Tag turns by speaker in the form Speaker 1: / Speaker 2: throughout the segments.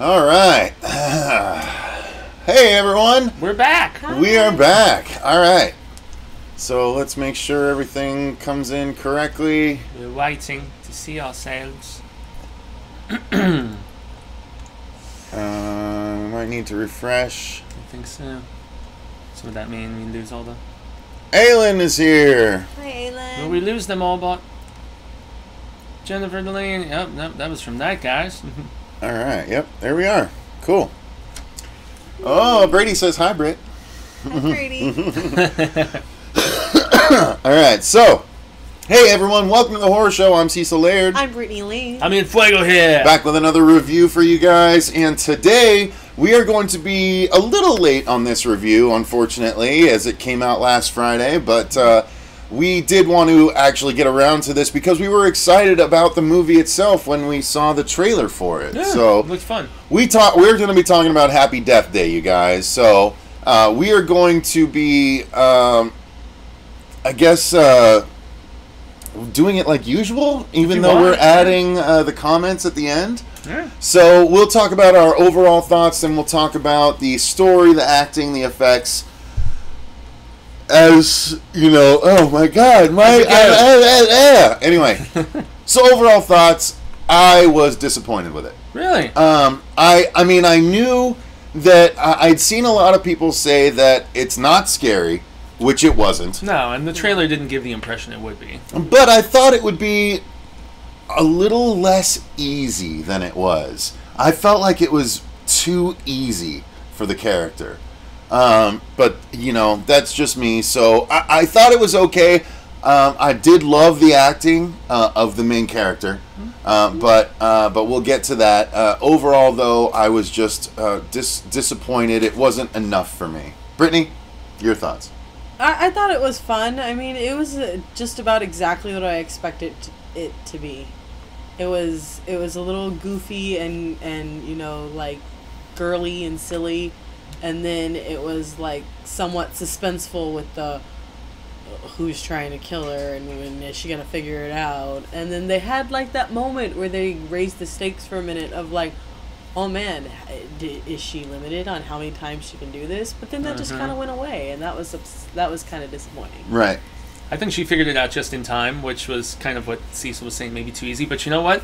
Speaker 1: All right. Hey, everyone.
Speaker 2: We're back.
Speaker 3: Hi.
Speaker 1: We are back. All right. So let's make sure everything comes in correctly.
Speaker 2: We're waiting to see ourselves.
Speaker 1: We might need to refresh.
Speaker 2: I think so. So would that mean we lose all the...
Speaker 1: Aylin is here.
Speaker 3: Hi, Aylin.
Speaker 2: Will we lose them all but... Jennifer Delaney? Yep, nope, that was from that, guys.
Speaker 1: All right. Yep. There we are. Cool. Oh, Brady says hi, Britt.
Speaker 3: Hi, Brady.
Speaker 1: All right. So, hey, everyone. Welcome to the Horror Show. I'm Cecil Laird.
Speaker 3: I'm Brittany Lee.
Speaker 2: I'm in Fuego here.
Speaker 1: Back with another review for you guys. And today, we are going to be a little late on this review, unfortunately, as it came out last Friday. But we did want to actually get around to this because we were excited about the movie itself when we saw the trailer for it.
Speaker 2: Yeah,
Speaker 1: so
Speaker 2: it looked fun.
Speaker 1: we're going to be talking about Happy Death Day, you guys. So we are going to be, I guess, doing it like usual, even though we're adding the comments at the end.
Speaker 2: Yeah.
Speaker 1: So we'll talk about our overall thoughts, and we'll talk about the story, the acting, the effects. As you know, oh my God, anyway. So overall thoughts, I was disappointed with it.
Speaker 2: Really?
Speaker 1: I mean, I knew that I'd seen a lot of people say that it's not scary, which it wasn't.
Speaker 2: No, and the trailer didn't give the impression it would be.
Speaker 1: But I thought it would be a little less easy than it was. I felt like it was too easy for the character. But, you know, that's just me. So I thought it was okay. I did love the acting of the main character. But we'll get to that. Overall, though, I was just disappointed. It wasn't enough for me. Brittany, your thoughts?
Speaker 3: I thought it was fun. I mean, it was just about exactly what I expected it to be. It was a little goofy and you know, like girly and silly. And then it was like somewhat suspenseful with the who's trying to kill her and when is she gonna figure it out. And then they had like that moment where they raised the stakes for a minute of like, oh man, is she limited on how many times she can do this? But then that just kind of went away, and that was kind of disappointing.
Speaker 1: Right.
Speaker 2: I think she figured it out just in time, which was kind of what Cecil was saying, maybe too easy. But you know what?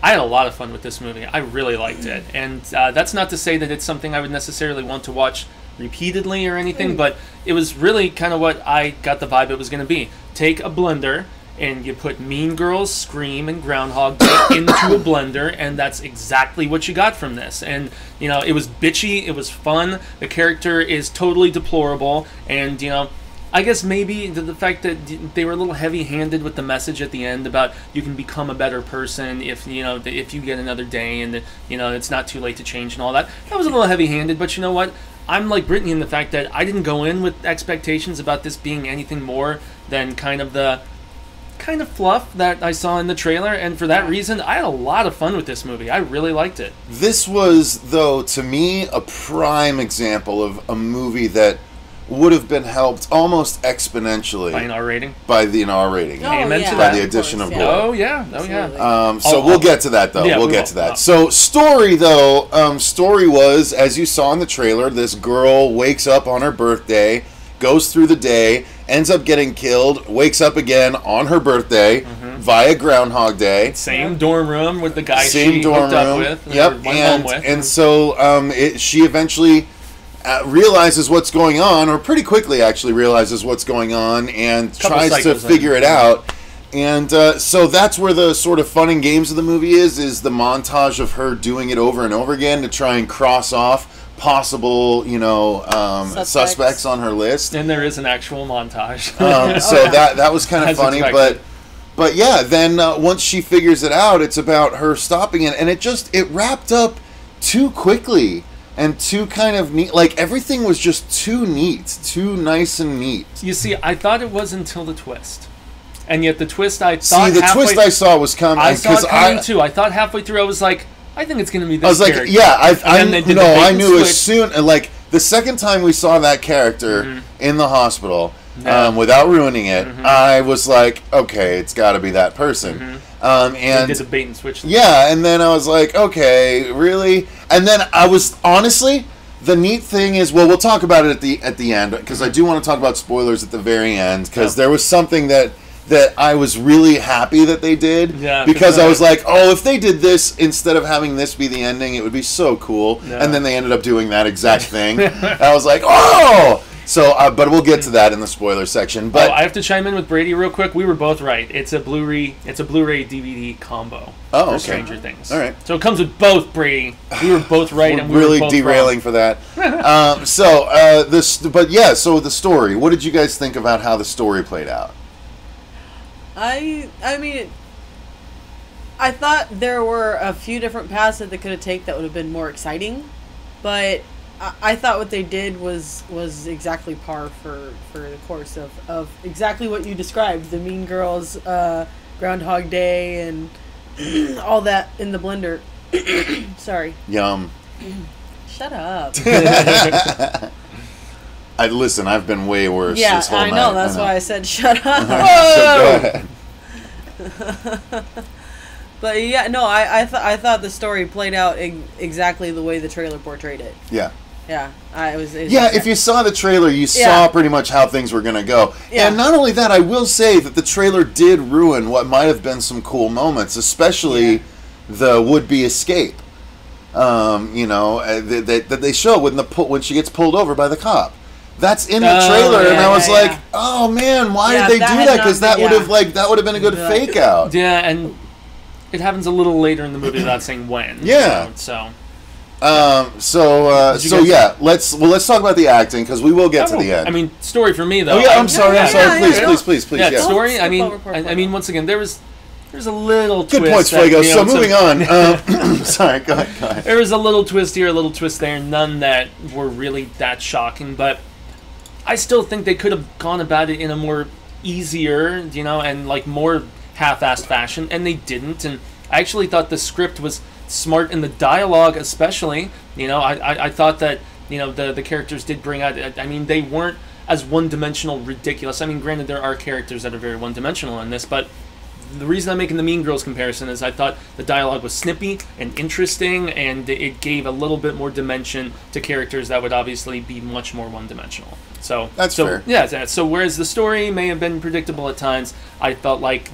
Speaker 2: I had a lot of fun with this movie. I really liked it. And that's not to say that it's something I would necessarily want to watch repeatedly or anything, but it was really kind of what I got the vibe it was going to be. Take a blender, and you put Mean Girls, Scream, and Groundhog Day into a blender, and that's exactly what you got from this. And, you know, it was bitchy, it was fun, the character is totally deplorable, and, you know, I guess maybe the fact that they were a little heavy-handed with the message at the end about you can become a better person if you know if you get another day and you know it's not too late to change and all that. That was a little heavy-handed, but you know what? I'm like Brittany in the fact that I didn't go in with expectations about this being anything more than kind of fluff that I saw in the trailer, and for that reason, I had a lot of fun with this movie. I really liked it.
Speaker 1: This was, though, to me, a prime example of a movie that would have been helped almost exponentially
Speaker 2: By an R rating?
Speaker 1: By the R rating.
Speaker 3: Oh,
Speaker 2: Amen
Speaker 3: yeah,
Speaker 2: to
Speaker 1: By
Speaker 2: that.
Speaker 1: the addition of gore.
Speaker 2: Oh yeah, oh yeah.
Speaker 1: So we'll get to that, though.
Speaker 2: Yeah,
Speaker 1: we'll
Speaker 2: we
Speaker 1: get
Speaker 2: will.
Speaker 1: to that. So story, though, story was, as you saw in the trailer, this girl wakes up on her birthday, goes through the day, ends up getting killed, wakes up again on her birthday via Groundhog Day.
Speaker 2: Same dorm room with the guy
Speaker 1: Same
Speaker 2: she
Speaker 1: dorm
Speaker 2: hooked up
Speaker 1: room.
Speaker 2: with.
Speaker 1: Yep,
Speaker 2: or went home with.
Speaker 1: and so she eventually realizes what's going on, or pretty quickly actually realizes what's going on, and tries to figure it out. And so that's where the sort of fun and games of the movie is the montage of her doing it over and over again to try and cross off possible, you know, suspects on her list.
Speaker 2: And there is an actual montage.
Speaker 1: So that was kind of
Speaker 2: As
Speaker 1: funny,
Speaker 2: expected.
Speaker 1: but yeah, then once she figures it out, it's about her stopping it, and it wrapped up too quickly. And too kind of neat. Like, everything was just too neat. Too nice and neat.
Speaker 2: You see, I thought it was until the twist. And yet the twist I thought
Speaker 1: See, the twist I saw was coming.
Speaker 2: I saw it coming too. I thought halfway through I was like, I think it's going to be this
Speaker 1: I was like,
Speaker 2: character.
Speaker 1: yeah, I knew
Speaker 2: switch.
Speaker 1: as soon, like, the second time we saw that character in the hospital,
Speaker 2: No.
Speaker 1: without ruining it, I was like, okay, it's got to be that person. And
Speaker 2: They did the bait and switch.
Speaker 1: yeah, and then I was like, okay, really? And then I was, honestly, the neat thing is, well, we'll talk about it at the end, because I do want to talk about spoilers at the very end, because there was something that I was really happy that they did, because I was like, oh, if they did this instead of having this be the ending, it would be so cool.
Speaker 2: Yeah.
Speaker 1: And then they ended up doing that exact thing. I was like, oh! So, but we'll get to that in the spoiler section. But
Speaker 2: I have to chime in with Brady real quick. We were both right. It's a Blu-ray DVD combo for Stranger Things.
Speaker 1: All right.
Speaker 2: So it comes with both, Brady. We were both right, and we
Speaker 1: really
Speaker 2: were both
Speaker 1: derailing
Speaker 2: wrong.
Speaker 1: for that. So the story. What did you guys think about how the story played out?
Speaker 3: I mean, I thought there were a few different paths that they could have taken that would have been more exciting, but I thought what they did was exactly par for the course of exactly what you described. The Mean Girls, Groundhog Day, and all that in the blender. Sorry.
Speaker 1: Yum.
Speaker 3: Shut up.
Speaker 1: Listen, I've been way worse
Speaker 3: Yeah,
Speaker 1: this whole
Speaker 3: I
Speaker 1: night.
Speaker 3: know. That's why I said shut up.
Speaker 1: So go ahead.
Speaker 3: But yeah, no, I thought the story played out exactly the way the trailer portrayed it.
Speaker 1: Yeah.
Speaker 3: Yeah,
Speaker 1: If you saw the trailer, you saw pretty much how things were going to go.
Speaker 3: Yeah.
Speaker 1: And not only that, I will say that the trailer did ruin what might have been some cool moments, especially the would-be escape. That they show when she gets pulled over by the cop. That's in the trailer, and I was like, "Oh man, why did they do that? Because that would have been a good fake out."
Speaker 2: Yeah, and it happens a little later in the movie without saying when.
Speaker 1: Yeah.
Speaker 2: You know, so.
Speaker 1: Let's talk about the acting, because we will get to the end.
Speaker 2: I mean, story for me though.
Speaker 1: Oh yeah, I'm sorry. Please.
Speaker 2: Yeah, story. I mean, once again, there's a little
Speaker 1: good
Speaker 2: twist.
Speaker 1: Points, Fuego. So moving on. Sorry, go ahead.
Speaker 2: There was a little twist here, a little twist there. None that were really that shocking, but I still think they could have gone about it in a more easier, and like more half-assed fashion, and they didn't. And I actually thought the script was smart in the dialogue, especially. I thought that the characters did bring out. I mean, they weren't as one-dimensional, ridiculous. I mean, granted, there are characters that are very one-dimensional in this, but the reason I'm making the Mean Girls comparison is I thought the dialogue was snippy and interesting, and it gave a little bit more dimension to characters that would obviously be much more one-dimensional. So
Speaker 1: that's fair.
Speaker 2: Yeah. So whereas the story may have been predictable at times, I felt like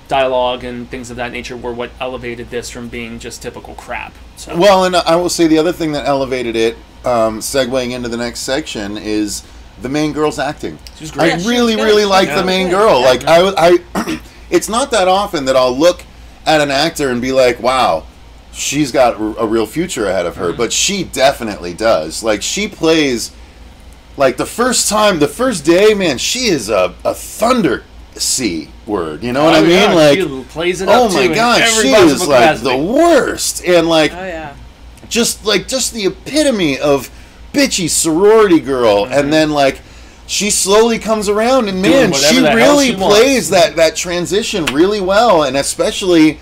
Speaker 2: dialogue and things of that nature were what elevated this from being just typical crap. So.
Speaker 1: Well, and I will say the other thing that elevated it, segueing into the next section, is the main girl's acting.
Speaker 2: She was great.
Speaker 1: I really like the main girl.
Speaker 3: Yeah.
Speaker 1: Like I it's not that often that I'll look at an actor and be like, wow, she's got a real future ahead of her. But she definitely does. Like, she plays, like, the first day, man, she is a thunder C word. You know what I mean?
Speaker 2: Yeah,
Speaker 1: like,
Speaker 2: she plays it up
Speaker 1: my God, she is like the worst. And like, just the epitome of bitchy sorority girl. And then like, she slowly comes around, and man, she really plays that transition really well, and especially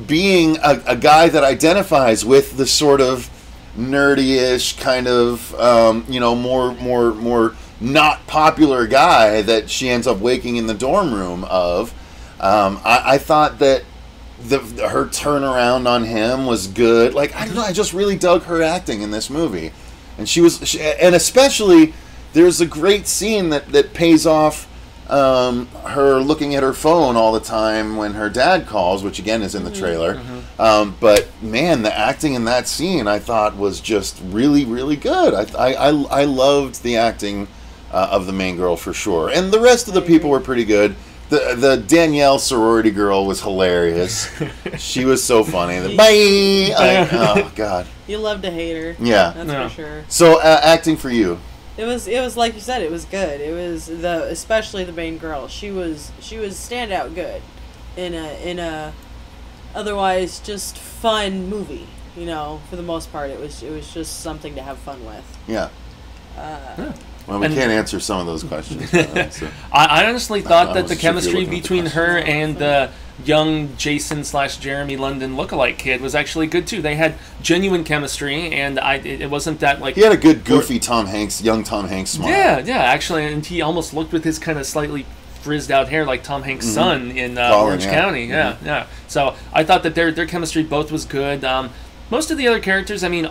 Speaker 1: being a guy that identifies with the sort of nerdy-ish kind of more not popular guy that she ends up waking in the dorm room of. I thought that her turnaround on him was good. Like, I don't know, I just really dug her acting in this movie, and and especially. There's a great scene that pays off her looking at her phone all the time when her dad calls, which again is in the trailer. But man, the acting in that scene I thought was just really, really good. I loved the acting of the main girl for sure, and the rest of the people were pretty good. The Danielle sorority girl was hilarious. She was so funny. Bye. Oh God.
Speaker 3: You love to hate her.
Speaker 1: Yeah,
Speaker 3: that's for sure.
Speaker 1: So acting for you.
Speaker 3: It was like you said, it was good. It was especially the main girl. She was standout good in a otherwise just fun movie. For the most part, it was just something to have fun with.
Speaker 1: Yeah. Well, we
Speaker 2: And-
Speaker 1: can't answer some of those questions. So.
Speaker 2: I honestly thought
Speaker 1: I
Speaker 2: that the
Speaker 1: wasn't sure if you were
Speaker 2: chemistry
Speaker 1: looking at the
Speaker 2: between her
Speaker 3: questions.
Speaker 2: and the young Jason/Jeremy London lookalike kid was actually good too. They had genuine chemistry, and it wasn't that like
Speaker 1: He had a good, goofy young Tom Hanks smile.
Speaker 2: yeah, actually, and he almost looked with his kind of slightly frizzed out hair like Tom Hanks' son in
Speaker 1: Colin,
Speaker 2: Orange
Speaker 1: yeah.
Speaker 2: County. Yeah. So I thought that their chemistry both was good. Most of the other characters, I mean,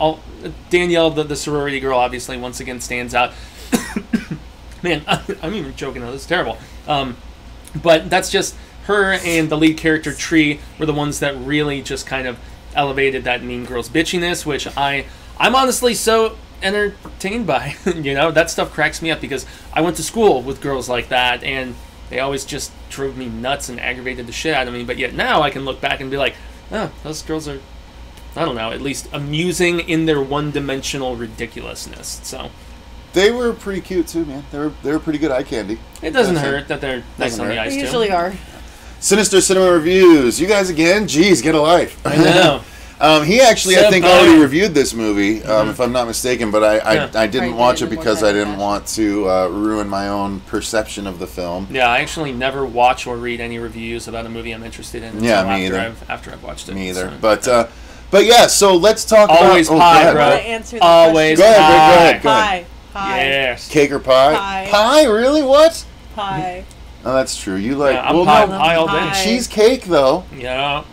Speaker 2: Danielle, the sorority girl, obviously once again stands out. Man, I'm even joking now. This is terrible. But that's just her and the lead character Tree were the ones that really just kind of elevated that Mean Girls bitchiness, which I'm honestly so entertained by. You know, that stuff cracks me up because I went to school with girls like that, and they always just drove me nuts and aggravated the shit out of me. But yet now I can look back and be like, oh, those girls are, I don't know, at least amusing in their one-dimensional ridiculousness. So
Speaker 1: They were pretty cute too, man. They were pretty good eye candy.
Speaker 2: it doesn't
Speaker 1: That's it.
Speaker 2: hurt that they're nice
Speaker 1: Doesn't
Speaker 2: on the
Speaker 1: hurt.
Speaker 2: eyes
Speaker 3: They
Speaker 2: too.
Speaker 3: usually are.
Speaker 1: Sinister Cinema Reviews. You guys again? Jeez, get a life.
Speaker 2: I know.
Speaker 1: He actually, I think,
Speaker 2: Senpai.
Speaker 1: already reviewed this movie, if I'm not mistaken, but I
Speaker 2: Yeah.
Speaker 1: didn't
Speaker 3: Probably
Speaker 1: watch
Speaker 3: did
Speaker 1: it
Speaker 3: in a more
Speaker 1: because I
Speaker 3: timely
Speaker 1: didn't
Speaker 3: fashion.
Speaker 1: want to ruin my own perception of the film.
Speaker 2: Yeah, I actually never watch or read any reviews about a movie I'm interested in.
Speaker 1: Yeah,
Speaker 2: until
Speaker 1: me either.
Speaker 2: After I've watched it.
Speaker 1: Me either.
Speaker 2: So,
Speaker 1: But yeah, so let's talk
Speaker 2: Always
Speaker 1: about...
Speaker 2: pie,
Speaker 1: go ahead,
Speaker 2: bro.
Speaker 3: I want to answer the
Speaker 2: Always
Speaker 1: Go
Speaker 3: question.
Speaker 1: ahead, go ahead.
Speaker 3: Pie. Pie.
Speaker 2: Yes.
Speaker 1: Cake or pie?
Speaker 3: Pie.
Speaker 1: Pie? Really? What?
Speaker 3: Pie.
Speaker 1: Oh, that's true. You like...
Speaker 2: Yeah, I'm
Speaker 1: well,
Speaker 2: pie,
Speaker 1: no,
Speaker 2: pie all day.
Speaker 3: Pie.
Speaker 1: cheesecake, though.
Speaker 2: Yeah.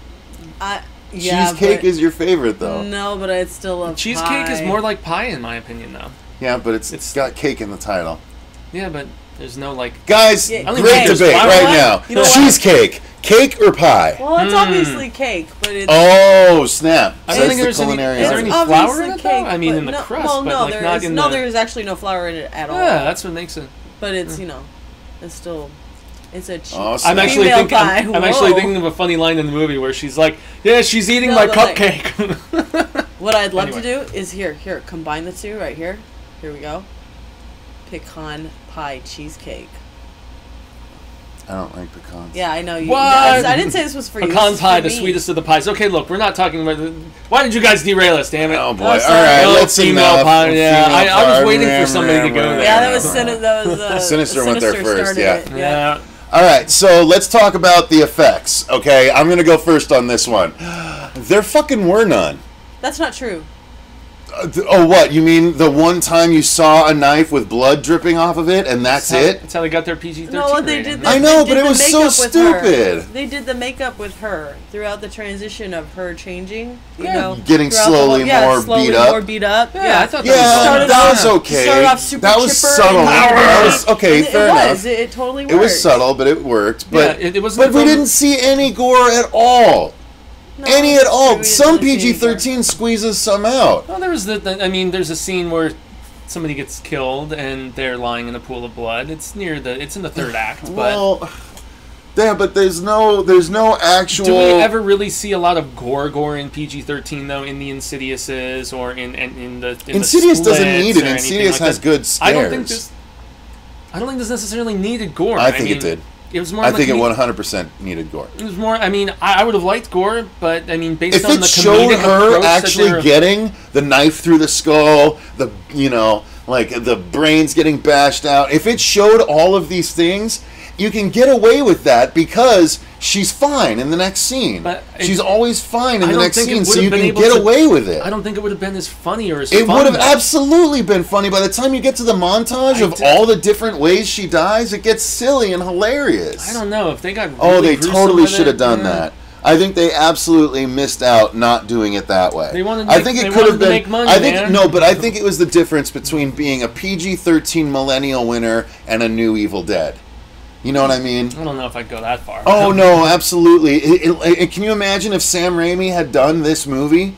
Speaker 3: Yeah,
Speaker 1: Cheesecake
Speaker 3: but-
Speaker 1: is your favorite, though.
Speaker 3: No, but I'd still love
Speaker 2: Cheesecake is
Speaker 3: pie.
Speaker 2: more like pie, in my opinion, though.
Speaker 1: Yeah, but it's
Speaker 2: It's-
Speaker 1: got cake in the title.
Speaker 2: Yeah, but there's no, like...
Speaker 1: Guys,
Speaker 3: Yeah,
Speaker 1: great
Speaker 2: hey,
Speaker 1: debate
Speaker 2: you know
Speaker 1: right
Speaker 3: what?
Speaker 1: now.
Speaker 3: You know what?
Speaker 1: Cheesecake, cake or pie?
Speaker 3: Well, it's obviously cake, but it's
Speaker 1: Oh, snap.
Speaker 2: I
Speaker 1: Says
Speaker 2: don't think
Speaker 1: the
Speaker 2: there's any...
Speaker 1: culinary
Speaker 2: Is there
Speaker 1: art.
Speaker 2: any
Speaker 3: it's
Speaker 2: flour
Speaker 3: obviously
Speaker 2: in it, though?
Speaker 3: cake.
Speaker 2: I mean,
Speaker 3: but
Speaker 2: in the
Speaker 3: no,
Speaker 2: crust,
Speaker 3: well,
Speaker 2: but
Speaker 3: no,
Speaker 2: like
Speaker 3: there
Speaker 2: not
Speaker 3: is,
Speaker 2: in
Speaker 3: no,
Speaker 2: the...
Speaker 3: there's actually no flour in it at all.
Speaker 2: Yeah, that's what makes it...
Speaker 3: But it's it's still, it's a cheap
Speaker 1: Oh,
Speaker 2: I'm actually
Speaker 3: female
Speaker 2: thinking.
Speaker 3: pie.
Speaker 2: I'm actually
Speaker 3: Whoa.
Speaker 2: thinking of a funny line in the movie where she's like, "Yeah, she's eating
Speaker 3: No,
Speaker 2: my
Speaker 3: but, like-
Speaker 2: cupcake."
Speaker 3: What I'd love
Speaker 2: Anyway.
Speaker 3: to do is here, combine the two right here. Here we go. Pecan pie cheesecake.
Speaker 1: I don't like pecans.
Speaker 3: Yeah, I know you.
Speaker 2: What?
Speaker 3: I didn't say this was for you.
Speaker 2: Pecan
Speaker 3: this is
Speaker 2: pie,
Speaker 3: for
Speaker 2: the
Speaker 3: me.
Speaker 2: sweetest of the pies. Okay, look, we're not talking about. Why did you guys derail us? Damn it!
Speaker 1: Oh boy!
Speaker 3: Oh,
Speaker 1: All
Speaker 3: sorry.
Speaker 1: right,
Speaker 2: No,
Speaker 1: let's
Speaker 2: female
Speaker 1: enough.
Speaker 2: pie, yeah.
Speaker 1: Female
Speaker 2: I was
Speaker 1: pie.
Speaker 2: waiting for somebody to go there.
Speaker 3: Yeah, that was
Speaker 1: Sinister went there first,
Speaker 3: started
Speaker 1: yeah.
Speaker 3: it,
Speaker 2: Yeah.
Speaker 1: All right, so let's talk about the effects. Okay, I'm gonna go first on this one. There fucking were none.
Speaker 3: That's not true.
Speaker 1: Oh, what? You mean the one time you saw a knife with blood dripping off of it, and that's it?
Speaker 2: That's how they got their PG-13
Speaker 3: No, they
Speaker 2: rating.
Speaker 3: did.
Speaker 1: I know,
Speaker 3: they
Speaker 1: but
Speaker 3: did
Speaker 1: it
Speaker 3: the
Speaker 1: was so
Speaker 3: makeup with her.
Speaker 1: stupid.
Speaker 3: They did the makeup with her throughout the transition of her changing. You
Speaker 2: Yeah,
Speaker 3: know,
Speaker 1: getting
Speaker 3: throughout the
Speaker 1: slowly more beat up.
Speaker 3: More beat up.
Speaker 2: Yeah, I thought
Speaker 1: Yeah,
Speaker 2: that was
Speaker 3: Started
Speaker 1: that
Speaker 3: off-
Speaker 1: was okay.
Speaker 3: started off super
Speaker 1: That was
Speaker 3: chipper
Speaker 1: subtle.
Speaker 3: and
Speaker 1: That was okay.
Speaker 3: And
Speaker 1: Fair
Speaker 3: it
Speaker 1: enough.
Speaker 3: was. It totally worked.
Speaker 1: It was subtle, but it worked. But
Speaker 2: Yeah, it wasn't
Speaker 1: but we
Speaker 2: from-
Speaker 1: didn't see any gore at all.
Speaker 3: No,
Speaker 1: Any
Speaker 3: it's
Speaker 1: at all.
Speaker 3: true, we
Speaker 1: Some
Speaker 3: didn't see any gore.
Speaker 1: PG-13 squeezes some out.
Speaker 2: Well, there was I mean, there's a scene where somebody gets killed and they're lying in a pool of blood. It's in the third act, but
Speaker 1: Well, yeah, but there's no actual.
Speaker 2: do we ever really see a lot of gore in PG-13 though in the Insidiouses or in the
Speaker 1: Insidious
Speaker 2: the
Speaker 1: doesn't
Speaker 2: Splits
Speaker 1: need it.
Speaker 2: or anything
Speaker 1: Insidious
Speaker 2: like
Speaker 1: has
Speaker 2: that?
Speaker 1: good scares.
Speaker 2: I don't think this necessarily needed gore.
Speaker 1: I think it
Speaker 2: mean,
Speaker 1: did.
Speaker 2: It was more.
Speaker 1: I
Speaker 2: like
Speaker 1: think it
Speaker 2: me-
Speaker 1: 100% needed gore.
Speaker 2: It was more. I mean, I would have liked gore, but I mean, based
Speaker 1: If
Speaker 2: on
Speaker 1: it
Speaker 2: the
Speaker 1: showed
Speaker 2: comedic
Speaker 1: her
Speaker 2: approach that
Speaker 1: actually
Speaker 2: they're-
Speaker 1: getting the knife through the skull, like the brains getting bashed out, if it showed all of these things, you can get away with that because she's fine in the next scene.
Speaker 2: But
Speaker 1: She's always fine in
Speaker 2: I
Speaker 1: the
Speaker 2: don't
Speaker 1: next
Speaker 2: think it
Speaker 1: scene, so
Speaker 2: would've
Speaker 1: you
Speaker 2: been
Speaker 1: can
Speaker 2: able
Speaker 1: get
Speaker 2: to-
Speaker 1: away with it.
Speaker 2: I don't think it would have been as funny or as
Speaker 1: It
Speaker 2: fun,
Speaker 1: would have
Speaker 2: though.
Speaker 1: absolutely been funny. By the time you get to the montage of
Speaker 2: did-
Speaker 1: all the different ways she dies, it gets silly and hilarious.
Speaker 2: I don't know if they got.
Speaker 1: Oh,
Speaker 2: really
Speaker 1: they
Speaker 2: gruesome
Speaker 1: totally
Speaker 2: with
Speaker 1: should have
Speaker 2: it,
Speaker 1: done
Speaker 2: yeah.
Speaker 1: that. I think they absolutely missed out not doing it that way.
Speaker 2: They wanted to
Speaker 1: I
Speaker 2: make-
Speaker 1: think
Speaker 2: they
Speaker 1: it could have
Speaker 2: wanted to
Speaker 1: been.
Speaker 2: make money,
Speaker 1: I think
Speaker 2: man.
Speaker 1: no, but I think it was the difference between being a PG-13 millennial winner and a new Evil Dead. You know what I mean?
Speaker 2: I don't know if I'd go that far.
Speaker 1: Oh no, absolutely. Can you imagine if Sam Raimi had done this movie?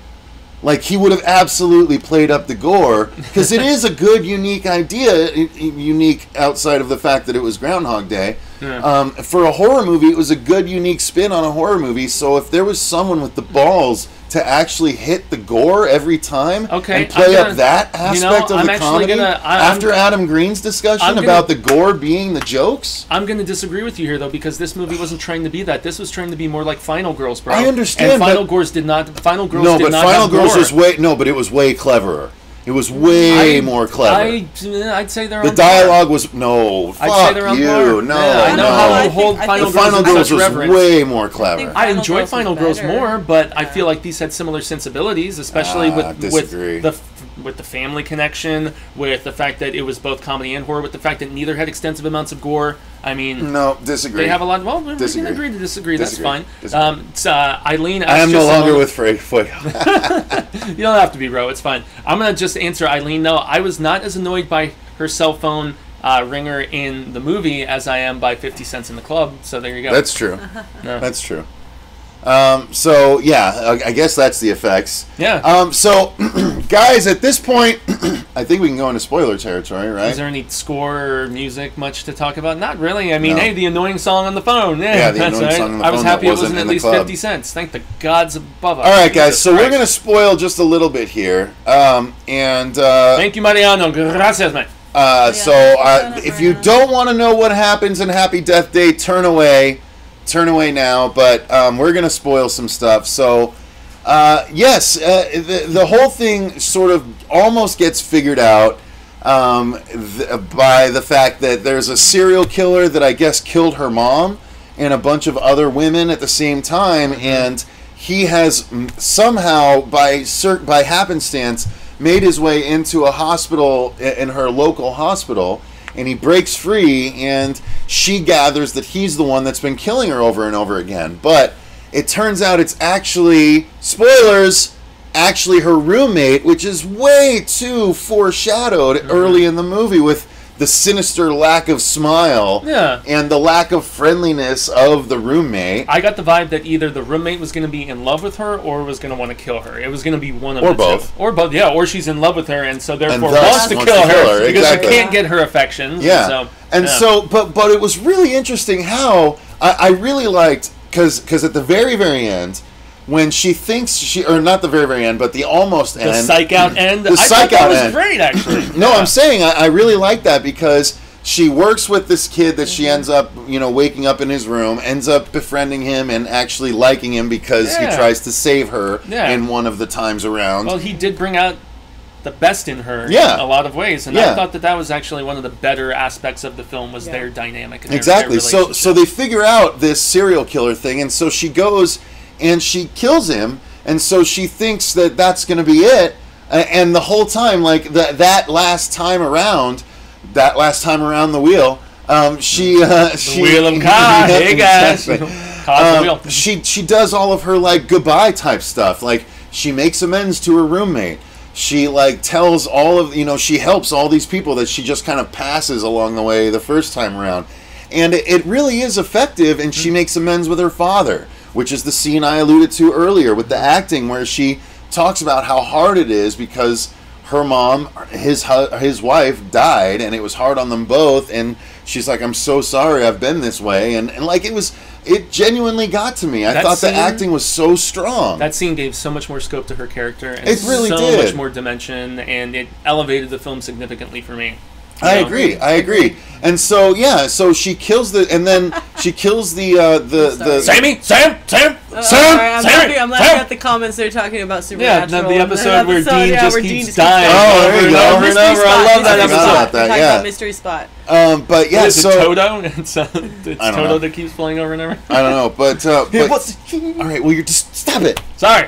Speaker 1: Like, he would have absolutely played up the gore, because it is a good, unique idea, unique outside of the fact that it was Groundhog Day.
Speaker 2: Yeah.
Speaker 1: For a horror movie, it was a good, unique spin on a horror movie, so if there was someone with the balls to actually hit the gore every time
Speaker 2: Okay,
Speaker 1: and play
Speaker 2: I'm
Speaker 1: up
Speaker 2: gonna-
Speaker 1: that aspect of
Speaker 2: I'm
Speaker 1: the
Speaker 2: actually
Speaker 1: comedy,
Speaker 2: I'm-
Speaker 1: after Adam Green's discussion
Speaker 2: I'm gonna-
Speaker 1: about the gore being the jokes...
Speaker 2: I'm going to disagree with you here, though, because this movie wasn't trying to be that. This was trying to be more like Final Girls, bro.
Speaker 1: I understand,
Speaker 2: And Final
Speaker 1: but-
Speaker 2: Girls did not. Final Girls
Speaker 1: No,
Speaker 2: did
Speaker 1: but
Speaker 2: not
Speaker 1: Final
Speaker 2: have
Speaker 1: Girls
Speaker 2: gore.
Speaker 1: was way... No, but it was way cleverer. It was way more clever.
Speaker 2: I'd say they're
Speaker 1: the
Speaker 2: on
Speaker 1: dialogue was no.
Speaker 2: I'd
Speaker 1: fuck
Speaker 2: say they're on
Speaker 1: you.
Speaker 2: par.
Speaker 1: No,
Speaker 2: Yeah, I know
Speaker 1: no.
Speaker 2: how you hold Final
Speaker 1: Girls was
Speaker 2: reverence.
Speaker 1: way more clever.
Speaker 2: I enjoyed Final Girls
Speaker 3: better.
Speaker 2: more, but I feel like these had similar sensibilities, especially
Speaker 1: disagree.
Speaker 2: with the family connection, with the fact that it was both comedy and horror, with the fact that neither had extensive amounts of gore. I mean,
Speaker 1: no, disagree.
Speaker 2: They have a lot. Well, we
Speaker 1: disagree.
Speaker 2: can agree to disagree. That's fine.
Speaker 1: Disagree.
Speaker 2: Eileen,
Speaker 1: I am no longer with Fuego.
Speaker 2: You don't have to be, bro. It's fine. I'm gonna just answer Eileen. No, I was not as annoyed by her cell phone ringer in the movie as I am by 50 Cents in the Club. So there you go.
Speaker 1: That's true.
Speaker 2: No.
Speaker 1: That's true. So yeah, I guess that's the effects.
Speaker 2: Yeah.
Speaker 1: So guys, at this point, I think we can go into spoiler territory, right?
Speaker 2: Is there any score or music much to talk about? Not really. I mean,
Speaker 1: No.
Speaker 2: hey, the annoying song on the phone.
Speaker 1: Yeah, the
Speaker 2: that's
Speaker 1: annoying
Speaker 2: right.
Speaker 1: song on the
Speaker 2: I was
Speaker 1: phone
Speaker 2: happy
Speaker 1: that
Speaker 2: it wasn't
Speaker 1: wasn't
Speaker 2: at
Speaker 1: in the
Speaker 2: least
Speaker 1: club.
Speaker 2: 50 cents. Thank the gods above us.
Speaker 1: All right, guys.
Speaker 2: Jesus
Speaker 1: So we're
Speaker 2: Christ.
Speaker 1: gonna spoil just a little bit here, and
Speaker 2: Thank you, Mariano. Gracias, man.
Speaker 1: if you don't want to know what happens in Happy Death Day, turn away now. But we're gonna spoil some stuff. So yes, the whole thing sort of almost gets figured out by the fact that there's a serial killer that I guess killed her mom and a bunch of other women at the same time, and he has somehow by happenstance made his way into a hospital, in her local hospital, and he breaks free, and she gathers that he's the one that's been killing her over and over again. But it turns out it's actually, spoilers, actually her roommate, which is way too foreshadowed early in the movie with the sinister lack of smile and the lack of friendliness of the roommate.
Speaker 2: I got the vibe that either the roommate was going to be in love with her or was going to want to kill her. It was going to be one of the
Speaker 1: both.
Speaker 2: two. Or both, yeah. Or she's in love with her and so therefore
Speaker 1: thus
Speaker 2: wants to kill her because
Speaker 1: exactly.
Speaker 2: she can't get her affections.
Speaker 1: Yeah. But it was really interesting how I really liked, because at the very, very end, when she thinks or not the very, very end, but the almost end.
Speaker 2: The psych out end.
Speaker 1: The psych out end.
Speaker 2: That was great, actually.
Speaker 1: No, I'm saying I really like that because she works with this kid that she ends up, waking up in his room, ends up befriending him and actually liking him because he tries to save her in one of the times around.
Speaker 2: Well, he did bring out the best in her in a lot of ways, and I thought that was actually one of the better aspects of the film was their dynamic. And
Speaker 1: exactly.
Speaker 2: Their
Speaker 1: so they figure out this serial killer thing, and so she goes and she kills him, and so she thinks that that's going to be it, and the whole time, like that last time around the wheel, the
Speaker 2: wheel of God. Hey guys,
Speaker 1: she does all of her like goodbye type stuff. Like she makes amends to her roommate. She like tells all of she helps all these people that she just kind of passes along the way the first time around, and it really is effective. And she makes amends with her father, which is the scene I alluded to earlier with the acting, where she talks about how hard it is because her mom, his wife, died, and it was hard on them both, and she's like, I'm so sorry I've been this way, and like it genuinely got to me. I thought the acting was so strong.
Speaker 2: That scene gave so much more scope to her character, and
Speaker 1: it really
Speaker 2: so
Speaker 1: did.
Speaker 2: much more dimension, and it elevated the film significantly for me.
Speaker 1: I agree. And so so she kills the
Speaker 3: I'm laughing at the comments they're talking about Supernatural.
Speaker 2: Yeah, the episode where Dean just keeps dying
Speaker 1: over and over
Speaker 2: and over. I love that episode.
Speaker 3: Talking about Mystery Spot.
Speaker 1: But yeah,
Speaker 2: is
Speaker 1: so
Speaker 2: it Toto? It's Toto that keeps playing over and over.
Speaker 1: I don't know, but all right. Well, you're just stop it.
Speaker 2: Sorry.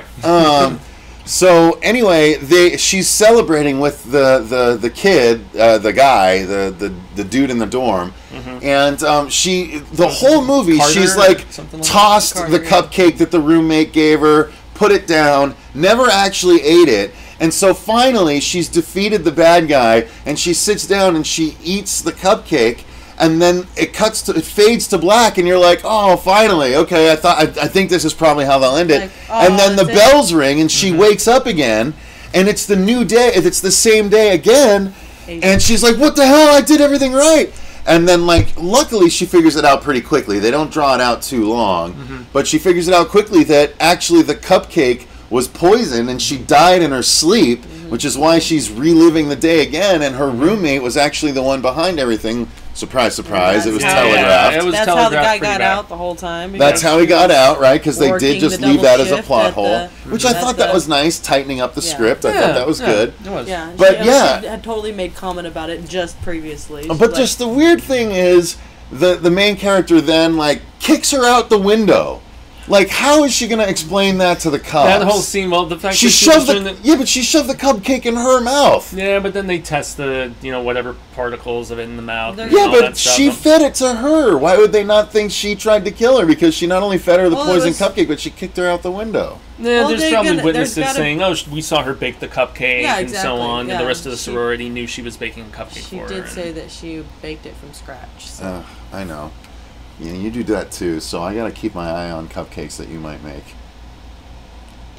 Speaker 1: So anyway, she's celebrating with the kid, the guy, the dude in the dorm, and the whole movie
Speaker 2: Carter,
Speaker 1: she's like tossed
Speaker 3: Carter,
Speaker 1: the cupcake that the roommate gave her, put it down, never actually ate it. And so finally she's defeated the bad guy, and she sits down and she eats the cupcake. And then it fades to black, and you're like, "Oh, finally, okay." I think this is probably how they'll end it.
Speaker 3: Like, oh,
Speaker 1: and then the bells ring, and she wakes up again, and it's the new day. It's the same day again, and she's like, "What the hell? I did everything right." And then, like, luckily, she figures it out pretty quickly. They don't draw it out too long, but she figures it out quickly that actually the cupcake was poisoned, and she died in her sleep, which is why she's reliving the day again. And her roommate was actually the one behind everything, Surprise, surprise! It was
Speaker 3: Yeah,
Speaker 1: telegraphed.
Speaker 2: it was
Speaker 3: That's how the guy
Speaker 2: telegraphed pretty
Speaker 3: got
Speaker 2: bad.
Speaker 3: out the whole time.
Speaker 1: That's
Speaker 3: because
Speaker 1: how he
Speaker 3: she
Speaker 1: got
Speaker 3: was
Speaker 1: out, right? Because they
Speaker 3: working
Speaker 1: did just
Speaker 3: the
Speaker 1: leave
Speaker 3: double
Speaker 1: that as a
Speaker 3: shift
Speaker 1: plot
Speaker 3: at
Speaker 1: hole,
Speaker 3: the-
Speaker 1: which I
Speaker 3: at
Speaker 1: thought that
Speaker 3: the-
Speaker 1: was nice, tightening up the
Speaker 3: Yeah.
Speaker 1: script. I thought that was good.
Speaker 2: It was.
Speaker 3: Yeah,
Speaker 1: But
Speaker 3: she,
Speaker 1: yeah.
Speaker 3: she had totally made comment about it just previously. She's
Speaker 1: But
Speaker 3: like,
Speaker 1: just the weird thing is, the main character then like kicks her out the window. Like, how is she going to explain that to the cops?
Speaker 2: That whole scene, well, the fact
Speaker 1: She
Speaker 2: that
Speaker 1: shoved
Speaker 2: was doing
Speaker 1: the but she shoved the cupcake in her mouth.
Speaker 2: Yeah, but then they test the, whatever particles of it in the mouth.
Speaker 3: They're-
Speaker 2: and
Speaker 1: Yeah,
Speaker 2: all
Speaker 1: but
Speaker 2: that stuff.
Speaker 1: she fed it to her. Why would they not think she tried to kill her? Because she not only fed her the
Speaker 3: Well, it
Speaker 1: poison
Speaker 3: was-
Speaker 1: cupcake, but she kicked her out the window.
Speaker 2: Yeah,
Speaker 3: Well,
Speaker 2: there's
Speaker 3: they're
Speaker 2: probably
Speaker 3: gonna-
Speaker 2: witnesses
Speaker 3: there's gotta-
Speaker 2: saying, "Oh, we saw her bake the cupcake,"
Speaker 3: Yeah,
Speaker 2: and so
Speaker 3: exactly,
Speaker 2: on, and
Speaker 3: yeah.
Speaker 2: the rest of the
Speaker 3: She-
Speaker 2: sorority knew she was baking a cupcake
Speaker 3: She
Speaker 2: for
Speaker 3: did
Speaker 2: her.
Speaker 3: say that she baked it from scratch. So.
Speaker 1: I know. Yeah, you do that too, so I gotta keep my eye on cupcakes that you might make.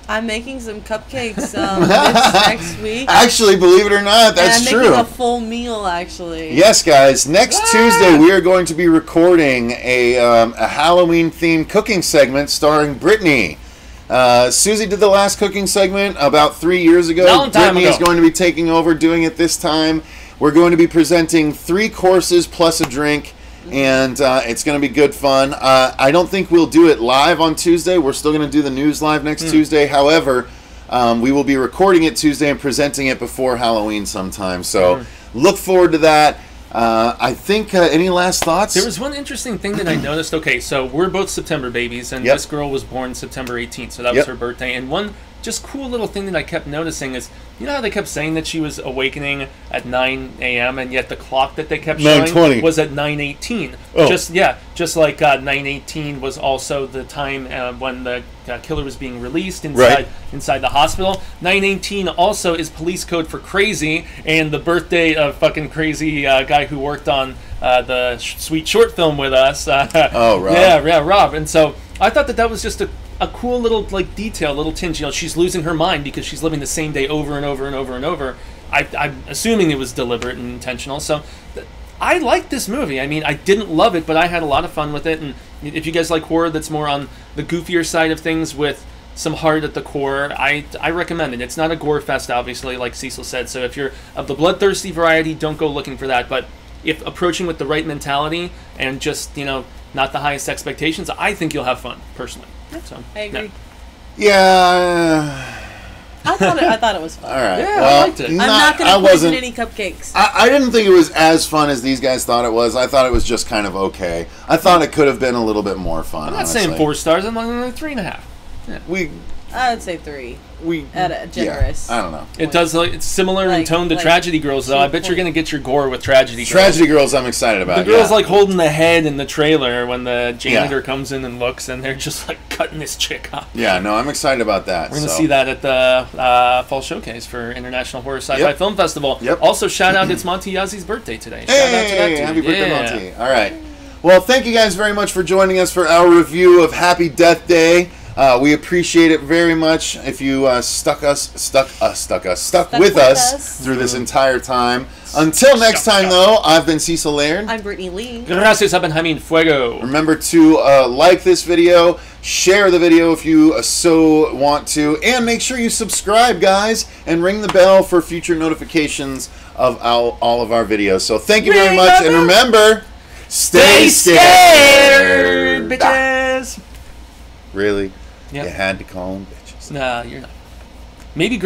Speaker 3: I'm making some cupcakes this next week.
Speaker 1: Actually, believe it or not, that's
Speaker 3: and I'm
Speaker 1: true.
Speaker 3: making a full meal, actually.
Speaker 1: Yes, guys. Next Tuesday, we are going to be recording a Halloween-themed cooking segment starring Brittany. Susie did the last cooking segment about 3 years ago.
Speaker 2: Long time
Speaker 1: Brittany is
Speaker 2: ago.
Speaker 1: going to be taking over, doing it this time. We're going to be presenting 3 courses plus a drink, and it's going to be good fun. I don't think we'll do it live on Tuesday. We're still going to do the news live next Tuesday. However, we will be recording it Tuesday and presenting it before Halloween sometime. So look forward to that. I think, any last thoughts?
Speaker 2: There was one interesting thing that I noticed. Okay, so we're both September babies, and
Speaker 1: Yep.
Speaker 2: this girl was born September 18th, so that
Speaker 1: Yep.
Speaker 2: was her birthday. And one just cool little thing that I kept noticing is, you know how they kept saying that she was awakening at 9 a.m., and yet the clock that they kept showing
Speaker 1: 9:20.
Speaker 2: was at 9:18.
Speaker 1: Oh.
Speaker 2: Just like 9:18 was also the time when the killer was being released inside the hospital. 9:18 also is police code for crazy, and the birthday of fucking crazy guy who worked on the sweet short film with us.
Speaker 1: Oh, Rob.
Speaker 2: Yeah, Rob. And so I thought that was just a cool little detail, little tinge. She's losing her mind because she's living the same day over and over and over and over. I'm assuming it was deliberate and intentional. So I liked this movie. I mean, I didn't love it, but I had a lot of fun with it. And if you guys like horror that's more on the goofier side of things with some heart at the core, I recommend it. It's not a gore fest, obviously, like Cecil said. So if you're of the bloodthirsty variety, don't go looking for that. But if approaching with the right mentality and just, not the highest expectations, I think you'll have fun, personally. So,
Speaker 3: I agree.
Speaker 1: Yeah.
Speaker 3: I thought it was fun.
Speaker 1: All right.
Speaker 2: Yeah,
Speaker 1: well,
Speaker 2: I liked it.
Speaker 3: I'm not going
Speaker 1: I
Speaker 3: to poison
Speaker 1: wasn't.
Speaker 3: any cupcakes.
Speaker 1: I didn't think it was as fun as these guys thought it was. I thought it was just kind of okay. I thought it could have been a little bit more fun.
Speaker 2: I'm not saying 4 stars. I'm like 3.5.
Speaker 3: I'd say 3.
Speaker 1: We
Speaker 3: At a generous.
Speaker 1: Yeah, I don't know.
Speaker 2: It does. It's similar in tone to Tragedy Girls, though. I bet you're gonna get your gore with Tragedy Girls.
Speaker 1: Tragedy Girls, I'm excited about.
Speaker 2: The girl's
Speaker 1: yeah.
Speaker 2: like holding the head in the trailer when the janitor comes in and looks, and they're just like cutting this chick up.
Speaker 1: Yeah, no, I'm excited about that.
Speaker 2: We're gonna see that at the Fall Showcase for International Horror Sci-Fi Film Festival.
Speaker 1: Yep.
Speaker 2: Also, shout out, it's Monty Yazzi's birthday today. Shout out to that
Speaker 1: Hey,
Speaker 2: dude.
Speaker 1: happy birthday,
Speaker 2: Yeah.
Speaker 1: Monty. All right. Well, thank you guys very much for joining us for our review of Happy Death Day. We appreciate it very much if you stuck with us through this entire time. Until next time, though, I've been Cecil Laird.
Speaker 3: I'm Brittany Lee.
Speaker 2: Gracias, Abenjamin Fuego.
Speaker 1: Remember to like this video, share the video if you so want to, and make sure you subscribe, guys, and ring the bell for future notifications of all of our videos. So thank you very much, and remember, stay scared,
Speaker 2: bitches.
Speaker 1: Really?
Speaker 2: Yep.
Speaker 1: You had to call them bitches.
Speaker 2: Nah, you're not. Maybe.